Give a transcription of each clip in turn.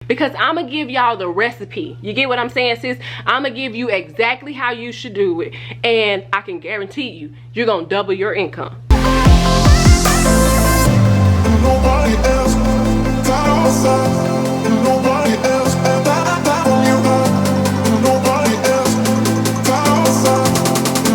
because I'm gonna give y'all the recipe. You get what I'm saying, sis? I'm gonna give you exactly how you should do it, and I can guarantee you, you're gonna double your income. Nobody else, God on my side. Nobody else, that one you got. Nobody else, God on my side.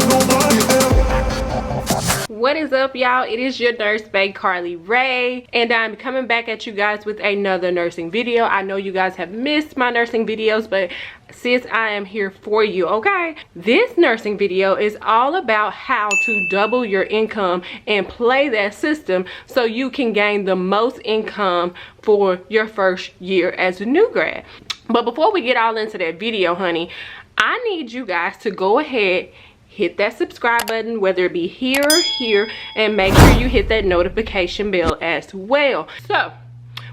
Nobody else. What is up, y'all? It is your nurse babe, Carle Rae, and I'm coming back at you guys with another nursing video. I know you guys have missed my nursing videos, but sis, I am here for you, okay? This nursing video is all about how to double your income and play that system so you can gain the most income for your first year as a new grad. But before we get all into that video, honey, I need you guys to go ahead, hit that subscribe button, whether it be here or here, and make sure you hit that notification bell as well. So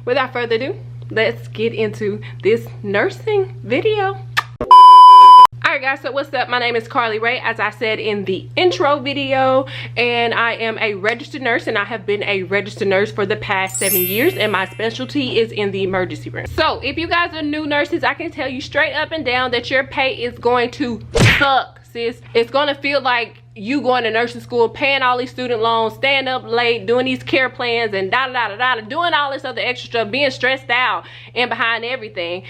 without further ado, let's get into this nursing video. Alright guys, so what's up? My name is Carle Rae, as I said in the intro video, and I am a registered nurse, and I have been a registered nurse for the past 7 years, and my specialty is in the emergency room. So if you guys are new nurses, I can tell you straight up and down that your pay is going to suck, sis. It's gonna feel like you going to nursing school, paying all these student loans, staying up late, doing these care plans, and doing all this other extra stuff, being stressed out and behind everything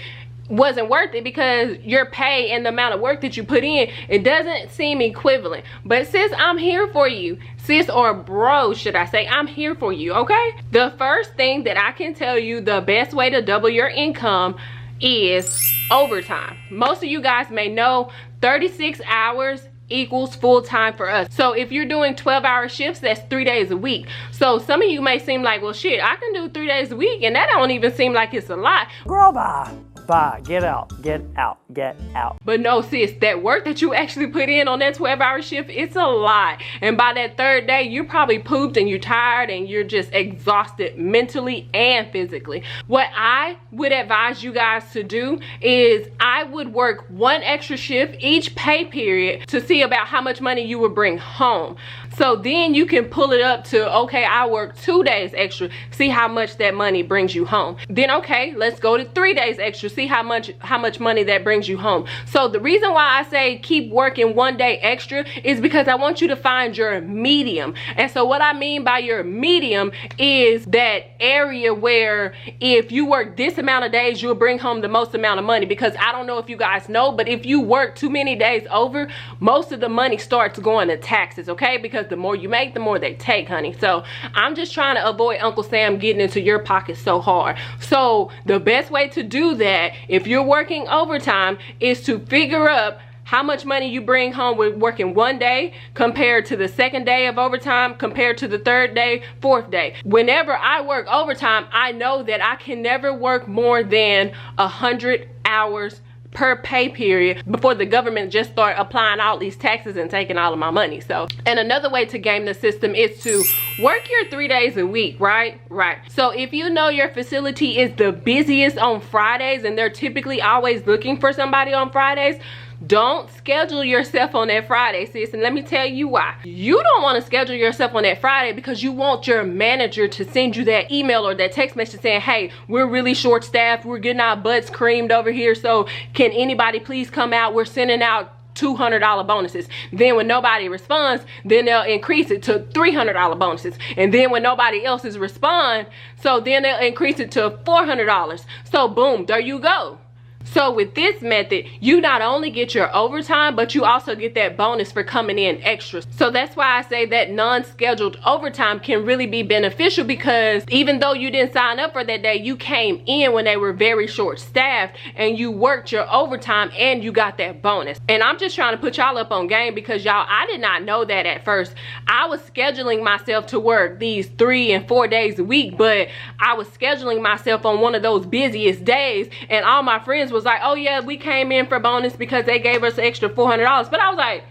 wasn't worth it, because your pay and the amount of work that you put in, it doesn't seem equivalent. But sis, I'm here for you. Sis, or bro, should I say, I'm here for you, okay? The first thing that I can tell you, the best way to double your income is overtime. Most of you guys may know 36 hours equals full time for us. So if you're doing 12-hour shifts, that's 3 days a week. So some of you may seem like, well shit, I can do 3 days a week, and that don't even seem like it's a lot. Girl, bye. Bye. Get out. Get out. Get out. But no, sis, that work that you actually put in on that 12-hour shift, it's a lot. And by that third day, you're probably pooped and you're tired and you're just exhausted mentally and physically. What I would advise you guys to do is I would work 1 extra shift each pay period to see about how much money you would bring home. So then you can pull it up to, okay, I work 2 days extra, see how much that money brings you home. Then okay, let's go to 3 days extra, see how much money that brings you home. So the reason why I say keep working 1 day extra is because I want you to find your medium. And so what I mean by your medium is that area where if you work this amount of days, you'll bring home the most amount of money. Because I don't know if you guys know, but if you work too many days over, most of the money starts going to taxes, okay? Because the more you make, the more they take, honey. So I'm just trying to avoid Uncle Sam getting into your pocket so hard. So the best way to do that, if you're working overtime, is to figure up how much money you bring home with working 1 day compared to the 2nd day of overtime, compared to the 3rd day, 4th day. Whenever I work overtime, I know that I can never work more than 100 hours per pay period before the government just start applying all these taxes and taking all of my money. So, and another way to game the system is to work your 3 days a week, right? So if you know your facility is the busiest on Fridays and they're typically always looking for somebody on Fridays, don't schedule yourself on that Friday, sis. And let me tell you why. You don't want to schedule yourself on that Friday because you want your manager to send you that email or that text message saying, hey, we're really short staffed, we're getting our butts creamed over here, so can anybody please come out? We're sending out $200 bonuses. Then when nobody responds, then they'll increase it to $300 bonuses. And then when nobody else is respond, so then they'll increase it to $400. So boom, there you go. So with this method, you not only get your overtime, but you also get that bonus for coming in extra. So that's why I say that non-scheduled overtime can really be beneficial, because even though you didn't sign up for that day, you came in when they were very short staffed and you worked your overtime and you got that bonus. And I'm just trying to put y'all up on game, because y'all, I did not know that at first. I was scheduling myself to work these 3 and 4 days a week, but I was scheduling myself on one of those busiest days, and all my friends was like, oh yeah, we came in for bonus because they gave us an extra $400. But I was like,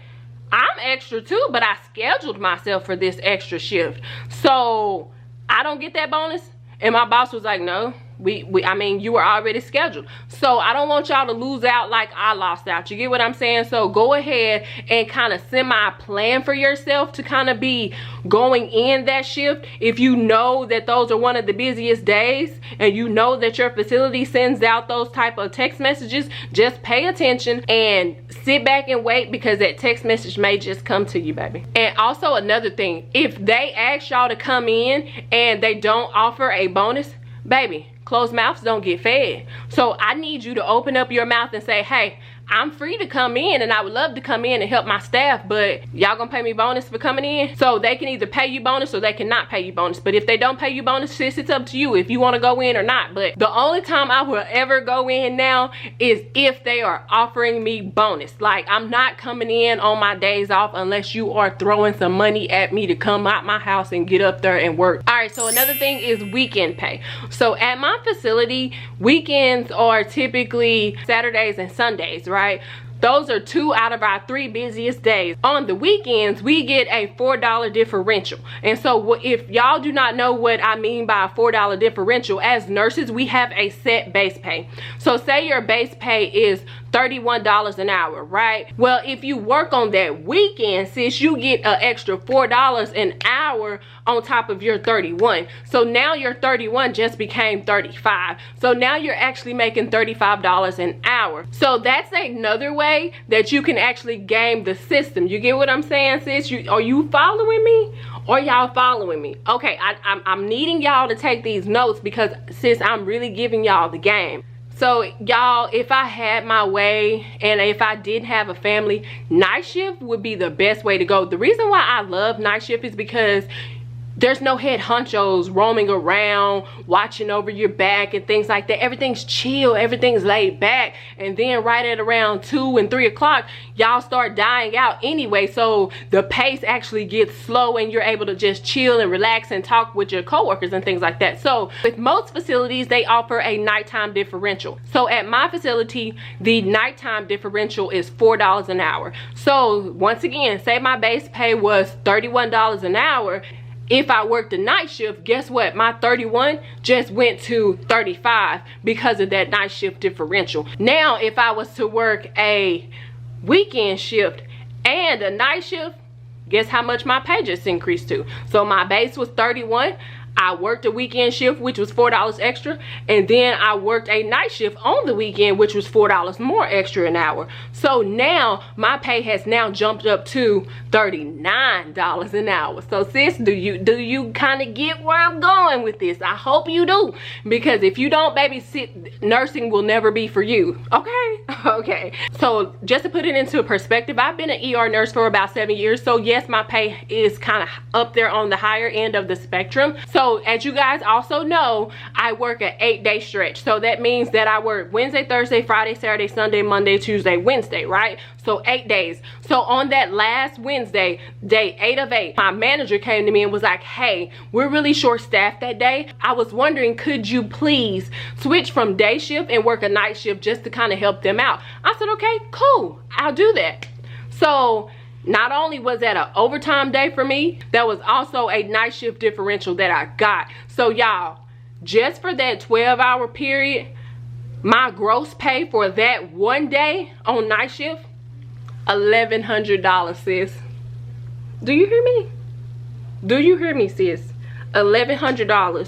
I'm extra too, but I scheduled myself for this extra shift, so I don't get that bonus. And my boss was like, no, I mean, you were already scheduled. So I don't want y'all to lose out like I lost out. You get what I'm saying? So go ahead and kind of semi-plan for yourself to kind of be going in that shift. If you know that those are one of the busiest days and you know that your facility sends out those type of text messages, just pay attention and sit back and wait, because that text message may just come to you, baby. And also another thing, if they ask y'all to come in and they don't offer a bonus, baby, closed mouths don't get fed. So I need you to open up your mouth and say, hey, I'm free to come in and I would love to come in and help my staff, but y'all gonna pay me bonus for coming in? So they can either pay you bonus or they cannot pay you bonus. But if they don't pay you bonus, sis, it's up to you if you want to go in or not. But the only time I will ever go in now is if they are offering me bonus. Like, I'm not coming in on my days off unless you are throwing some money at me to come out my house and get up there and work. All right, so another thing is weekend pay. So at my facility, weekends are typically Saturdays and Sundays, right? Those are 2 out of our 3 busiest days. On the weekends, we get a $4 differential. And so if y'all do not know what I mean by a $4 differential, as nurses, we have a set base pay. So say your base pay is $31 an hour, right? Well, if you work on that weekend, sis, you get an extra $4 an hour on top of your 31. So now your 31 just became 35. So now you're actually making $35 an hour. So that's another way that you can actually game the system. You get what I'm saying, sis? Are you following me? Or y'all following me? Okay, I'm needing y'all to take these notes, because sis, I'm really giving y'all the game. So y'all, if I had my way and if I didn't have a family, night shift would be the best way to go. The reason why I love night shift is because there's no head honchos roaming around watching over your back and things like that. Everything's chill, everything's laid back. And then right at around 2 and 3 o'clock, y'all start dying out anyway. So the pace actually gets slow and you're able to just chill and relax and talk with your coworkers and things like that. So with most facilities, they offer a nighttime differential. So at my facility, the nighttime differential is $4 an hour. So once again, say my base pay was $31 an hour. If I worked a night shift, guess what? My 31 just went to 35 because of that night shift differential. Now, if I was to work a weekend shift and a night shift, guess how much my pay just increased to? So my base was 31. I worked a weekend shift, which was $4 extra, and then I worked a night shift on the weekend, which was $4 more extra an hour. So now my pay has now jumped up to $39 an hour. So sis, do you kind of get where I'm going with this? I hope you do, because if you don't, baby, nursing will never be for you. Okay? Okay. So just to put it into perspective, I've been an ER nurse for about 7 years. So yes, my pay is kind of up there on the higher end of the spectrum. So as you guys also know, I work an 8-day stretch. So that means that I work Wednesday, Thursday, Friday, Saturday, Sunday, Monday, Tuesday, Wednesday, right? So 8 days. So on that last Wednesday, day 8 of 8, my manager came to me and was like, hey, we're really short staffed that day. I was wondering, could you please switch from day shift and work a night shift just to kind of help them out? I said, okay, cool, I'll do that. So not only was that an overtime day for me, that was also a night shift differential that I got. So y'all, just for that 12-hour period, my gross pay for that one day on night shift, $1,100, sis. Do you hear me? Do you hear me, sis? $1,100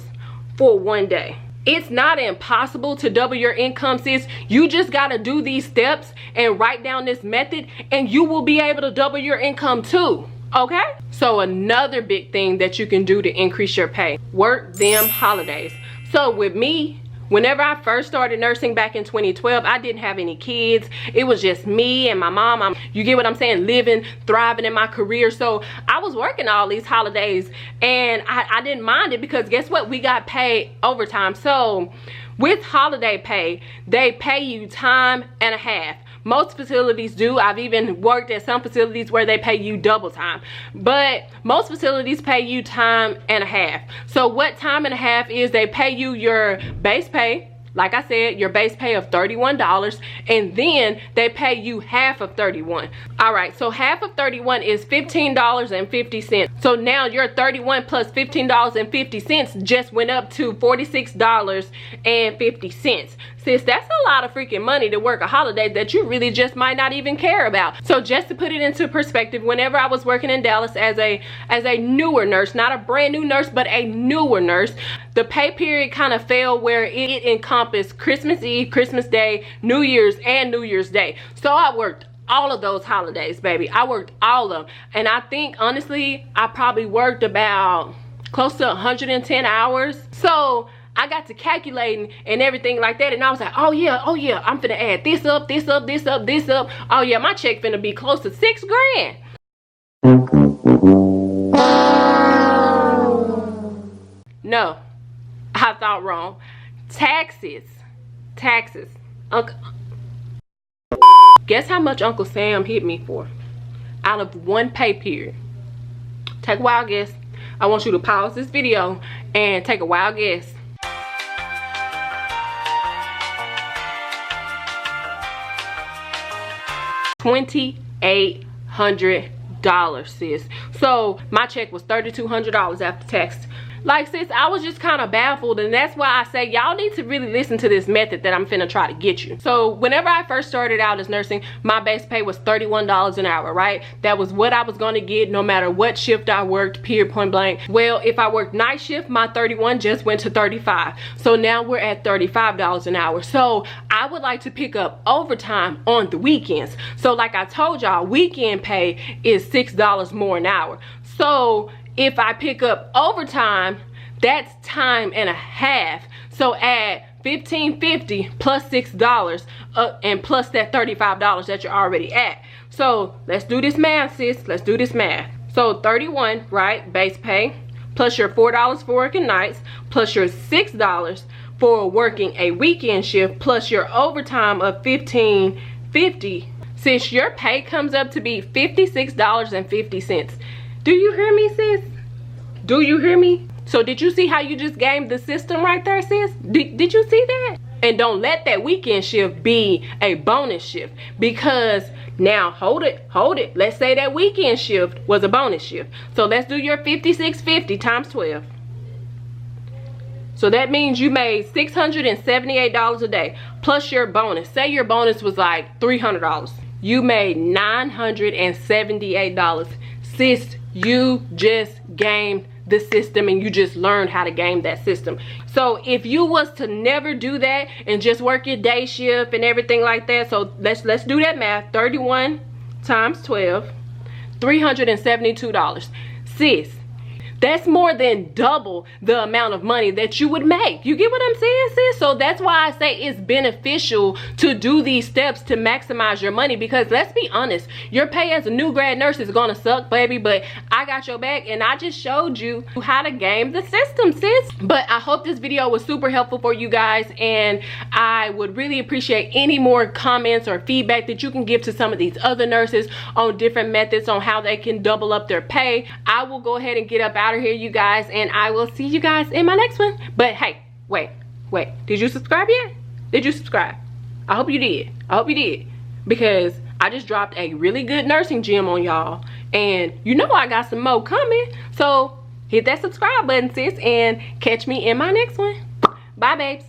for one day. It's not impossible to double your income, sis. You just gotta do these steps and write down this method and you will be able to double your income too, okay? So another big thing that you can do to increase your pay, work them holidays. So with me, whenever I first started nursing back in 2012, I didn't have any kids. It was just me and my mom. You get what I'm saying? Living, thriving in my career. So I was working all these holidays and I didn't mind it because guess what? We got paid overtime. So with holiday pay, they pay you time and a half. Most facilities do. I've even worked at some facilities where they pay you double time. But most facilities pay you time and a half. So what time and a half is, they pay you your base pay like I said, your base pay of $31, and then they pay you half of $31. All right, so half of $31 is $15.50. So now your $31 plus $15.50 just went up to $46.50. Sis, that's a lot of freaking money to work a holiday that you really just might not even care about. So just to put it into perspective, whenever I was working in Dallas as a newer nurse, not a brand new nurse, but a newer nurse, the pay period kind of fell where it encompassed Christmas Eve, Christmas Day, New Year's, and New Year's Day. So I worked all of those holidays, baby. I worked all of them. And I think, honestly, I probably worked about close to 110 hours. So I got to calculating and everything like that, and I was like, oh yeah, I'm finna add this up, this up, this up, this up. Oh yeah, my check finna be close to $6 grand. No, I thought wrong. Taxes. Uncle, guess how much Uncle Sam hit me for out of one pay period? Take a wild guess. I want you to pause this video and take a wild guess. $2,800, sis. So my check was $3,200 after tax. Like, sis, I was just kind of baffled, and that's why I say y'all need to really listen to this method that I'm finna try to get you. So whenever I first started out as nursing, my base pay was $31 an hour, right? That was what I was gonna get no matter what shift I worked, period, point blank. Well, if I worked night shift, my 31 just went to 35. So now we're at $35 an hour. So I would like to pick up overtime on the weekends. So like I told y'all, weekend pay is $6 more an hour. So if I pick up overtime, that's time and a half. So add $15.50 plus $6 and plus that $35 that you're already at. So let's do this math, sis. Let's do this math. So 31, right, base pay, plus your $4 for working nights, plus your $6 for working a weekend shift, plus your overtime of $15.50. Since your pay comes up to be $56.50. Do you hear me, sis? Do you hear me? So did you see how you just gamed the system right there, sis? Did you see that? And don't let that weekend shift be a bonus shift, because now hold it. Let's say that weekend shift was a bonus shift. So let's do your $56.50 times 12. So that means you made $678 a day plus your bonus. Say your bonus was like $300. You made $978. Sis, you just gamed the system, and you just learned how to game that system. So if you was to never do that and just work your day shift and everything like that, so let's do that math. 31 times 12, $372. Sis, that's more than double the amount of money that you would make. You get what I'm saying, sis? So that's why I say it's beneficial to do these steps to maximize your money, because let's be honest, your pay as a new grad nurse is gonna suck, baby, but I got your back, and I just showed you how to game the system, sis. But I hope this video was super helpful for you guys, and I would really appreciate any more comments or feedback that you can give to some of these other nurses on different methods on how they can double up their pay. I will go ahead and get up out of here, you guys, and I will see you guys in my next one. But hey, wait, did you subscribe yet? Did you subscribe? I hope you did. Because I just dropped a really good nursing gem on y'all, and you know I got some more coming. So hit that subscribe button, sis, and catch me in my next one. Bye, babes.